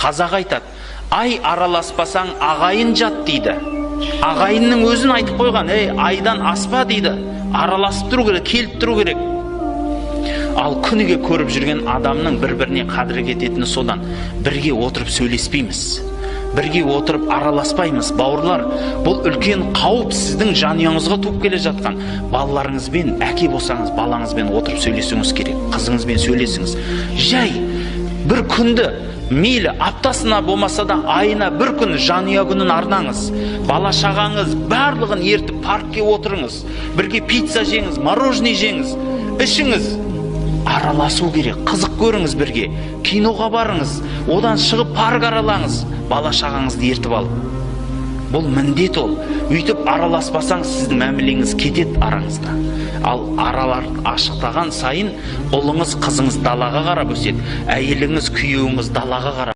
Қазақ айтады, ай араласпасаң ағайын жат дейді. Ағайынның өзін айтып қойған, айдан аспа дейді. Араласып тұру керек, келіп тұру керек. Ал күніге көріп жүрген адамның бір-біріне қадірі кететіні содан. Бірге отырып сөйлеспейміз. Бірге отырып араласпаймыз. Бауырлар, бұл үлкен қауіп сіздің жанұяңызға туып келе жатқан. Балаларыңызбен, әке болсаңыз, балаңызбен отырып сөйлесуіңіз керек. Қызыңызбен сөйлесіңіз. Жай бір күнді, мейлі аптасына болмаса да айына бір күн жанұя күнін арнаңыз. Бала шағаңыз барлығын ертіп паркке отырыңыз. Бірге пицца жеңіз, мороженое жеңіз, ішіңіз. Араласу керек, қызық көріңіз бірге, киноға барыңыз, одан шығып парк аралаңыз, бала шағаңызды ертіп алып. Бұл міндет ол. Үйтіп араласпасаң сіздің мәмілеңіз кетеді араңызда. Ал аралар ашықтаған сайын ұлыңыз, қызыңыз далаға қарап өседі, әйеліңіз, күйеуіңіз далаға қарап